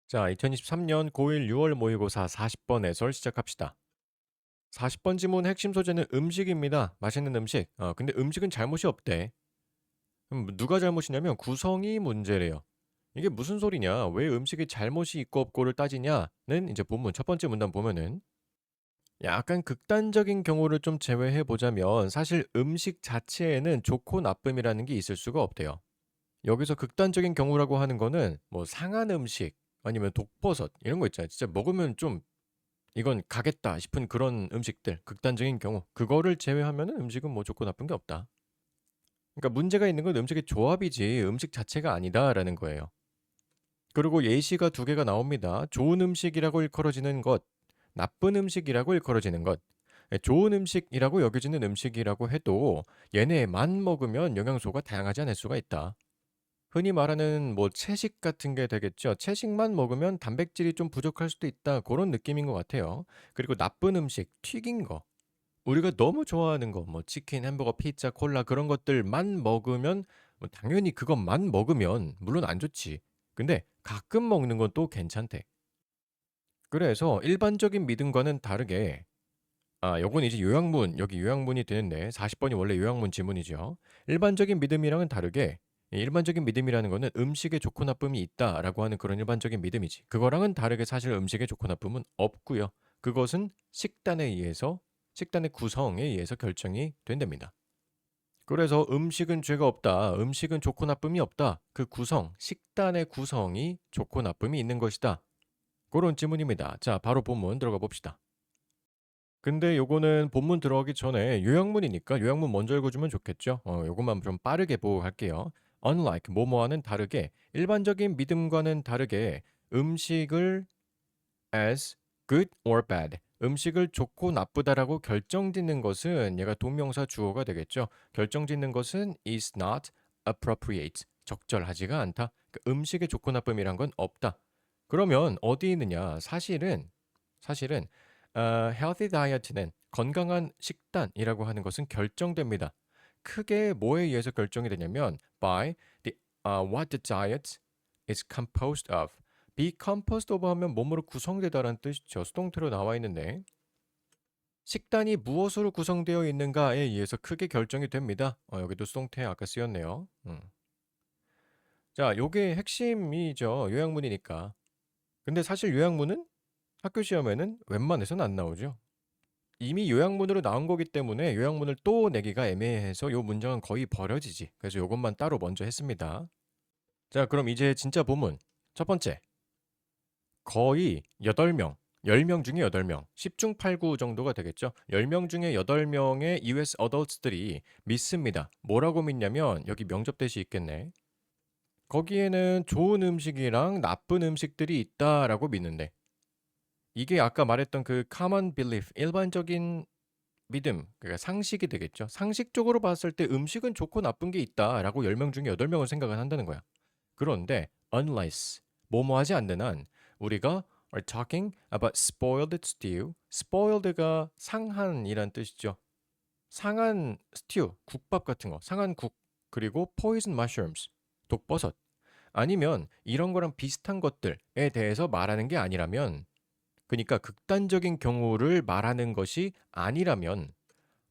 자, 2023년 고1 6월 모의고사 40번 해설 시작합시다. 40번 지문 핵심 소재는 음식입니다. 맛있는 음식. 근데 음식은 잘못이 없대. 그럼 누가 잘못이냐면 구성이 문제래요. 이게 무슨 소리냐? 왜 음식이 잘못이 있고 없고를 따지냐는 이제 본문 첫 번째 문단 보면은 약간 극단적인 경우를 좀 제외해 보자면 사실 음식 자체에는 좋고 나쁨이라는 게 있을 수가 없대요. 여기서 극단적인 경우라고 하는 거는 뭐 상한 음식 아니면 독버섯 이런 거 있잖아요. 진짜 먹으면 좀 이건 가겠다 싶은 그런 음식들, 극단적인 경우 그거를 제외하면은 음식은 뭐 좋고 나쁜 게 없다. 그러니까 문제가 있는 건 음식의 조합이지 음식 자체가 아니다라는 거예요. 그리고 예시가 두 개가 나옵니다. 좋은 음식이라고 일컬어지는 것, 나쁜 음식이라고 일컬어지는 것. 좋은 음식이라고 여겨지는 음식이라고 해도 얘네만 먹으면 영양소가 다양하지 않을 수가 있다. 흔히 말하는 뭐 채식 같은 게 되겠죠. 채식만 먹으면 단백질이 좀 부족할 수도 있다. 그런 느낌인 것 같아요. 그리고 나쁜 음식, 튀긴 거. 우리가 너무 좋아하는 거, 뭐 치킨, 햄버거, 피자, 콜라 그런 것들만 먹으면 뭐 당연히 그것만 먹으면 물론 안 좋지. 근데 가끔 먹는 건 또 괜찮대. 그래서 일반적인 믿음과는 다르게 요건 이제 요약문, 여기 요약문이 되는데 40번이 원래 요약문 지문이죠. 일반적인 믿음이랑은 다르게 이 일반적인 믿음이라는 거는 음식에 좋고 나쁨이 있다라고 하는 그런 일반적인 믿음이지. 그거랑은 다르게 사실 음식에 좋고 나쁨은 없고요. 그것은 식단에 의해서 식단의 구성에 의해서 결정이 된답니다. 그래서 음식은 죄가 없다. 음식은 좋고 나쁨이 없다. 그 구성, 식단의 구성이 좋고 나쁨이 있는 것이다. 그런 질문입니다. 자, 바로 본문 들어가 봅시다. 근데 요거는 본문 들어가기 전에 요약문이니까 요약문 먼저 읽어주면 좋겠죠? 요것만 좀 빠르게 보고 갈게요. Unlike 뭐뭐와는 다르게 일반적인 믿음과는 다르게 음식을 as good or bad 음식을 좋고 나쁘다라고 결정짓는 것은 얘가 동명사 주어가 되겠죠. 결정짓는 것은 is not appropriate 적절하지가 않다. 그 음식의 좋고 나쁨이란 건 없다. 그러면 어디 있느냐? 사실은 healthy diet는 건강한 식단이라고 하는 것은 결정됩니다. 크게 뭐에 의해서 결정이 되냐면 by what the diet is composed of. be composed of 하면 몸으로 구성되다라는 뜻이죠. 수동태로 나와 있는데 식단이 무엇으로 구성되어 있는가에 의해서 크게 결정이 됩니다. 여기도 수동태 아까 쓰였네요. 자, 요게 핵심이죠. 요약문이니까. 근데 사실 요약문은 학교 시험에는 웬만해서는 안 나오죠. 이미 요약문으로 나온 거기 때문에 요약문을 또 내기가 애매해서 요 문장은 거의 버려지지. 그래서 요것만 따로 먼저 했습니다. 자, 그럼 이제 진짜 본문. 첫 번째. 거의 8명, 10명 중에 8명, 10중 8구 정도가 되겠죠. 10명 중에 8명의 US 어덜트들이 믿습니다. 뭐라고 믿냐면 여기 명접 대시 있겠네. 거기에는 좋은 음식이랑 나쁜 음식들이 있다라고 믿는데 이게 아까 말했던 그 common belief, 일반적인 믿음, 그러니까 상식이 되겠죠. 상식적으로 봤을 때 음식은 좋고 나쁜 게 있다라고 10명 중에 8명은 생각을 한다는 거야. 그런데 unless 뭐뭐 하지 않는 한 우리가 are talking about spoiled stew. spoiled가 상한이란 뜻이죠. 상한 스튜, 국밥 같은 거, 상한 국, 그리고 poison mushrooms, 독버섯. 아니면 이런 거랑 비슷한 것들에 대해서 말하는 게 아니라면 그러니까 극단적인 경우를 말하는 것이 아니라면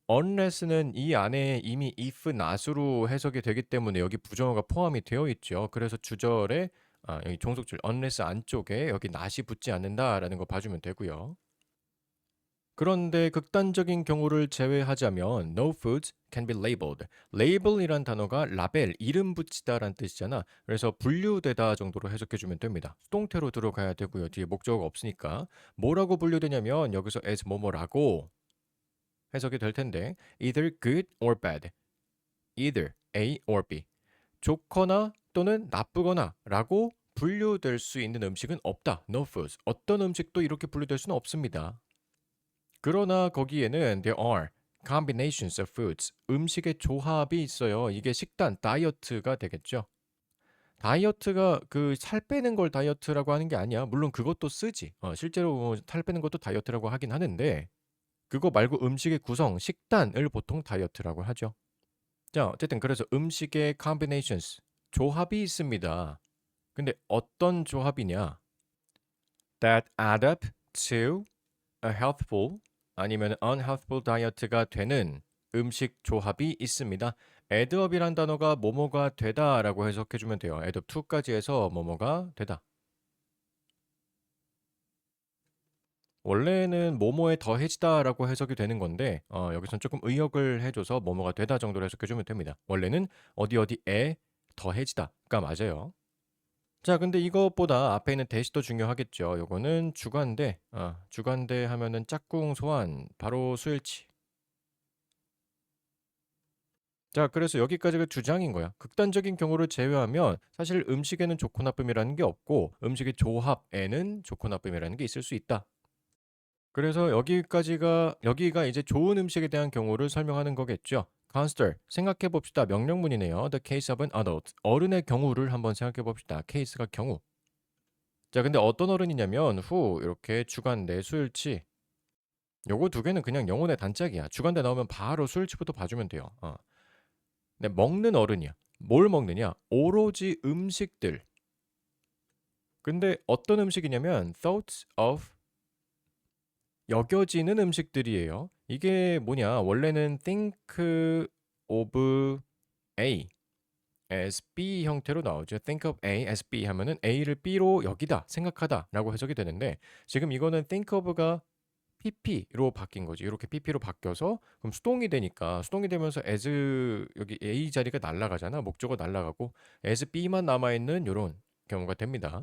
unless는 이 안에 이미 if not으로 해석이 되기 때문에 여기 부정어가 포함이 되어 있죠. 그래서 주절에 여기 종속줄 unless 안쪽에 여기 not이 붙지 않는다라는 거 봐주면 되고요. 그런데 극단적인 경우를 제외하자면 no foods can be labeled. label이란 단어가 라벨, 이름 붙이다라는 뜻이잖아. 그래서 분류되다 정도로 해석해주면 됩니다. 수동태로 들어가야 되고요. 뒤에 목적어가 없으니까. 뭐라고 분류되냐면 여기서 as 뭐뭐라고 해석이 될 텐데 either good or bad. either A or B. 좋거나 또는 나쁘거나 라고 분류될 수 있는 음식은 없다. No foods. 어떤 음식도 이렇게 분류될 수는 없습니다. 그러나 거기에는 there are combinations of foods. 음식의 조합이 있어요. 이게 식단, 다이어트가 되겠죠. 다이어트가 그 살 빼는 걸 다이어트라고 하는 게 아니야. 물론 그것도 쓰지. 실제로 살 빼는 것도 다이어트라고 하긴 하는데 그거 말고 음식의 구성, 식단을 보통 다이어트라고 하죠. 자, 어쨌든 그래서 음식의 combinations, 조합이 있습니다. 근데 어떤 조합이냐? that add up to a healthful 아니면 unhealthful diet가 되는 음식 조합이 있습니다. addup이란 단어가 뭐뭐가 되다라고 해석해 주면 돼요. addup to까지 해서 뭐뭐가 되다. 원래는 뭐뭐에 더해지다라고 해석이 되는 건데 여기선 조금 의역을 해줘서 뭐뭐가 되다 정도로 해석해 주면 됩니다. 원래는 어디 어디에 더해지다가 맞아요. 자, 근데 이것보다 앞에 있는 대시 더 중요하겠죠. 요거는 주관대. 주관대 하면은 짝꿍 소환, 바로 수일치. 자, 그래서 여기까지가 주장인 거야. 극단적인 경우를 제외하면 사실 음식에는 좋고 나쁨이라는 게 없고 음식의 조합에는 좋고 나쁨이라는 게 있을 수 있다. 그래서 여기가 이제 좋은 음식에 대한 경우를 설명하는 거겠죠. Consider, 생각해 봅시다. 명령문이네요. The case of an adult. 어른의 경우를 한번 생각해 봅시다. 케이스가 경우. 자, 근데 어떤 어른이냐면 who 이렇게 주관대 수일치. 요거 두 개는 그냥 영혼의 단짝이야. 주관대 나오면 바로 수일치부터 봐주면 돼요. 근데 먹는 어른이야. 뭘 먹느냐? 오로지 음식들. 근데 어떤 음식이냐면 thoughts of 여겨지는 음식들이에요. 이게 뭐냐? 원래는 think of A as B 형태로 나오죠. think of A as B 하면은 A를 B로 여기다, 생각하다라고 해석이 되는데 지금 이거는 think of가 PP로 바뀐 거지. 이렇게 PP로 바뀌어서 그럼 수동이 되니까 수동이 되면서 as 여기 A 자리가 날아가잖아. 목적어 날아가고 as B만 남아 있는 요런 경우가 됩니다.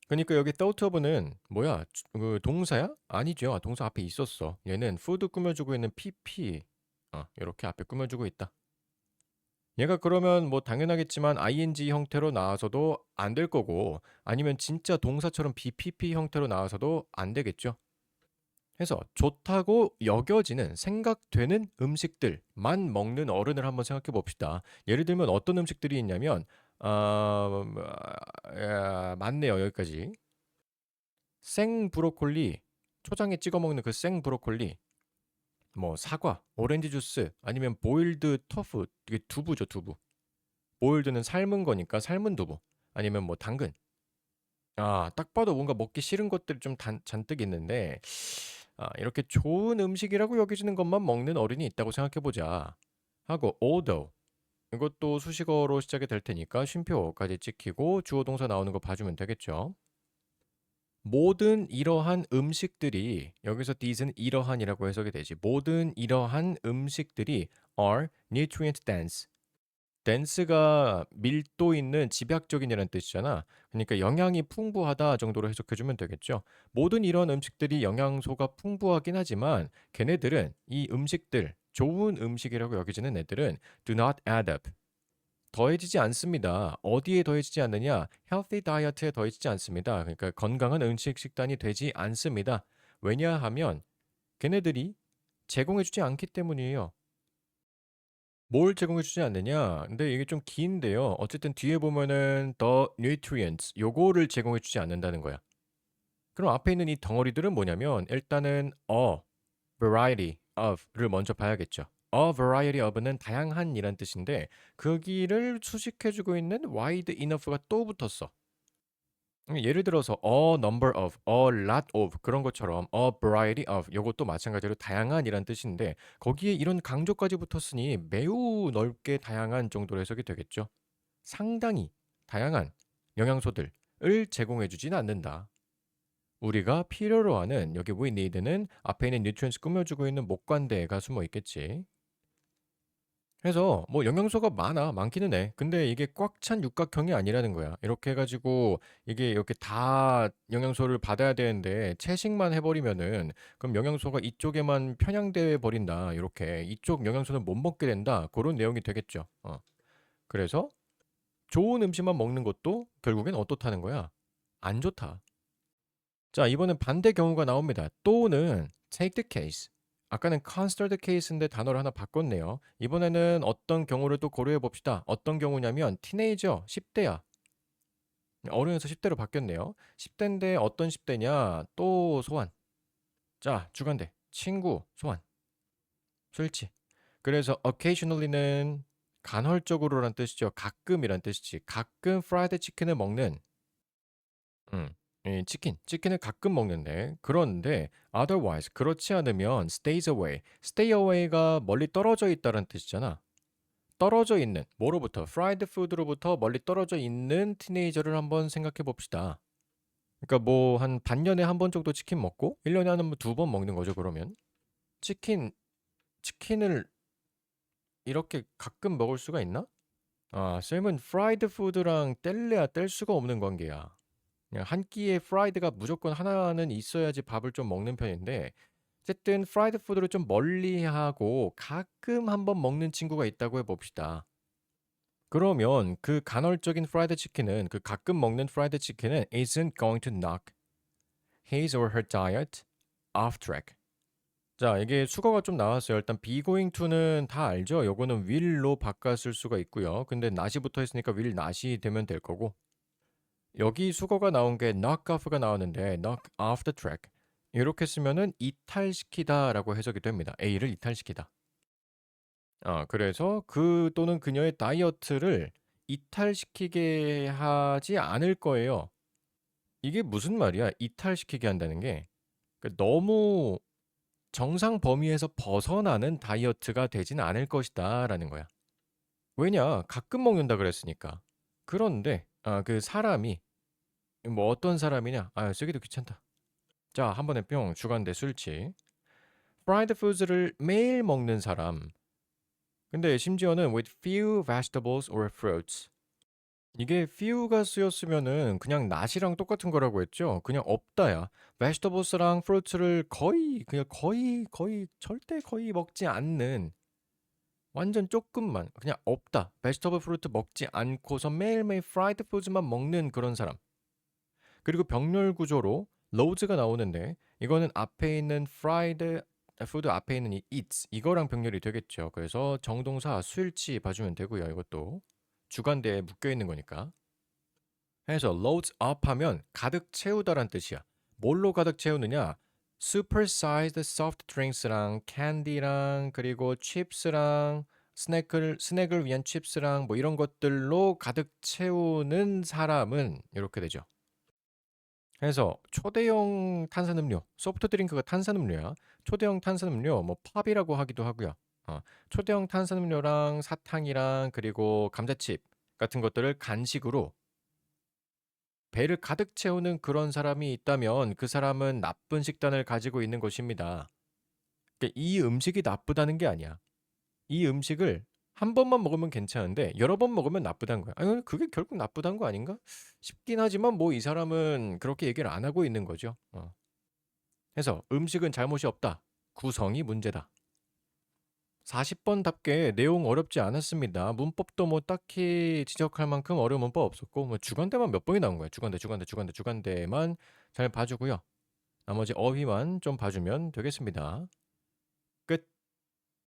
그러니까 여기 thought of는 뭐야? 그 동사야? 아니죠. 동사 앞에 있었어. 얘는 food 꾸며주고 있는 PP. 이렇게 앞에 꾸며주고 있다. 얘가 그러면 뭐 당연하겠지만 ing 형태로 나와서도 안 될 거고 아니면 진짜 동사처럼 BPP 형태로 나와서도 안 되겠죠. 해서 좋다고 여겨지는 생각되는 음식들만 먹는 어른을 한번 생각해 봅시다. 예를 들면 어떤 음식들이 있냐면 맞네요. 여기까지. 생 브로콜리, 초장에 찍어 먹는 그 생 브로콜리, 뭐 사과, 오렌지 주스, 아니면 보일드 터프, 이게 두부죠, 두부. 보일드는 삶은 거니까 삶은 두부, 아니면 뭐 당근. 딱 봐도 뭔가 먹기 싫은 것들이 좀 잔뜩 있는데, 이렇게 좋은 음식이라고 여겨지는 것만 먹는 어른이 있다고 생각해 보자. 하고, although. 이것도 수식어로 시작이 될 테니까 쉼표까지 찍히고 주어 동사 나오는 거 봐주면 되겠죠. 모든 이러한 음식들이 여기서 these는 이러한이라고 해석이 되지. 모든 이러한 음식들이 are nutrient dense. dense가 밀도 있는 집약적인이라는 뜻이잖아. 그러니까 영양이 풍부하다 정도로 해석해 주면 되겠죠. 모든 이런 음식들이 영양소가 풍부하긴 하지만 걔네들은 이 음식들 좋은 음식이라고 여겨지는 애들은 do not add up. 더해지지 않습니다. 어디에 더해지지 않느냐? healthy diet에 더해지지 않습니다. 그러니까 건강한 음식 식단이 되지 않습니다. 왜냐하면 걔네들이 제공해주지 않기 때문이에요. 뭘 제공해주지 않느냐? 근데 이게 좀 긴데요. 어쨌든 뒤에 보면은 the nutrients 요거를 제공해주지 않는다는 거야. 그럼 앞에 있는 이 덩어리들은 뭐냐면 일단은 a variety of를 먼저 봐야겠죠. A variety of는 다양한이란 뜻인데 거기를 수식해주고 있는 wide enough가 또 붙었어. 예를 들어서 a number of, a lot of 그런 것처럼 a variety of 요것도 마찬가지로 다양한이란 뜻인데 거기에 이런 강조까지 붙었으니 매우 넓게 다양한 정도로 해석이 되겠죠. 상당히 다양한 영양소들을 제공해주진 않는다. 우리가 필요로 하는 여기 we need는 앞에 있는 nutrients 꾸며주고 있는 목관대가 숨어 있겠지. 그래서 뭐 영양소가 많기는 해. 근데 이게 꽉 찬 육각형이 아니라는 거야. 이렇게 해가지고 이게 이렇게 다 영양소를 받아야 되는데 채식만 해버리면은 그럼 영양소가 이쪽에만 편향돼 버린다. 이렇게 이쪽 영양소는 못 먹게 된다. 그런 내용이 되겠죠. 그래서 좋은 음식만 먹는 것도 결국엔 어떻다는 거야? 안 좋다. 자, 이번엔 반대 경우가 나옵니다. 또는 take the case. 아까는 consider the case인데 단어를 하나 바꿨네요. 이번에는 어떤 경우를 또 고려해 봅시다. 어떤 경우냐면 티네이저 10대야. 어른에서 10대로 바뀌었네요. 10대인데 어떤 10대냐? 또 소환. 자, 주관대. 친구 소환. 술치. 그래서 occasionally는 간헐적으로란 뜻이죠. 가끔이란 뜻이지. 가끔 프라이드 치킨을 먹는. 음. 이 치킨을 가끔 먹는데 그런데 otherwise 그렇지 않으면 stays away. stay away가 멀리 떨어져 있다는 뜻이잖아. 떨어져 있는 뭐로부터? 프라이드 푸드로부터 멀리 떨어져 있는 티네이저를 한번 생각해 봅시다. 그러니까 뭐 한 반년에 한 번 정도 치킨 먹고 1년에 한 두 번 먹는 거죠, 그러면. 치킨 치킨을 이렇게 가끔 먹을 수가 있나? 아, 쌤은 프라이드 푸드랑 뗄래야 뗄 수가 없는 관계야. 그냥 한 끼에 프라이드가 무조건 하나는 있어야지 밥을 좀 먹는 편인데 어쨌든 프라이드 푸드를 좀 멀리하고 가끔 한번 먹는 친구가 있다고 해봅시다. 그러면 그 간헐적인 프라이드 치킨은 그 가끔 먹는 프라이드 치킨은 isn't going to knock his or her diet off track. 자, 이게 수거가 좀 나왔어요. 일단 be going to는 다 알죠? 요거는 will로 바꿨을 수가 있고요. 근데 not이 붙어 있으니까 will not이 되면 될 거고. 여기 수거가 나온 게 knock off가 나오는데 knock off the track. 이렇게 쓰면은 이탈시키다라고 해석이 됩니다. A를 이탈시키다. 그래서 그 또는 그녀의 다이어트를 이탈시키게 하지 않을 거예요. 이게 무슨 말이야? 이탈시키게 한다는 게 너무 정상 범위에서 벗어나는 다이어트가 되진 않을 것이다라는 거야. 왜냐? 가끔 먹는다 그랬으니까. 그런데 그 사람이 뭐 어떤 사람이냐? 쓰기도 귀찮다. 자, 한 번에 뿅 주간대 술치. 프라이드 푸드를 매일 먹는 사람. 근데 심지어는 with few vegetables or fruits. 이게 few가 쓰였으면은 그냥 not이랑 똑같은 거라고 했죠. 그냥 없다야. vegetables랑 fruits를 거의 절대 거의 먹지 않는 완전 조금만 그냥 없다. vegetable fruit 먹지 않고서 매일매일 프라이드 푸드만 먹는 그런 사람. 그리고 병렬 구조로 loads가 나오는데 이거는 앞에 있는 fried 푸드 앞에 있는 이 eats 이거랑 병렬이 되겠죠. 그래서 정동사 수일치 봐주면 되고요. 이것도 주간대에 묶여 있는 거니까. 해서 loads up 하면 가득 채우다란 뜻이야. 뭘로 가득 채우느냐? supersized soft drinks랑 캔디랑 그리고 칩스랑 스낵을 위한 칩스랑 뭐 이런 것들로 가득 채우는 사람은 이렇게 되죠. 그래서 초대형 탄산음료, 소프트 드링크가 탄산음료야. 초대형 탄산음료, 뭐 팝이라고 하기도 하고요. 초대형 탄산음료랑 사탕이랑 그리고 감자칩 같은 것들을 간식으로 배를 가득 채우는 그런 사람이 있다면 그 사람은 나쁜 식단을 가지고 있는 것입니다. 그러니까 이 음식이 나쁘다는 게 아니야. 이 음식을 한 번만 먹으면 괜찮은데 여러 번 먹으면 나쁘다는 거야. 아니, 그게 결국 나쁘다는 거 아닌가? 싶긴 하지만 뭐 이 사람은 그렇게 얘기를 안 하고 있는 거죠. 해서 음식은 잘못이 없다. 구성이 문제다. 40번답게 내용 어렵지 않았습니다. 문법도 뭐 딱히 지적할 만큼 어려운 문법 없었고 뭐 주간대만 몇 번이 나온 거예요. 주간대만 잘 봐주고요. 나머지 어휘만 좀 봐주면 되겠습니다.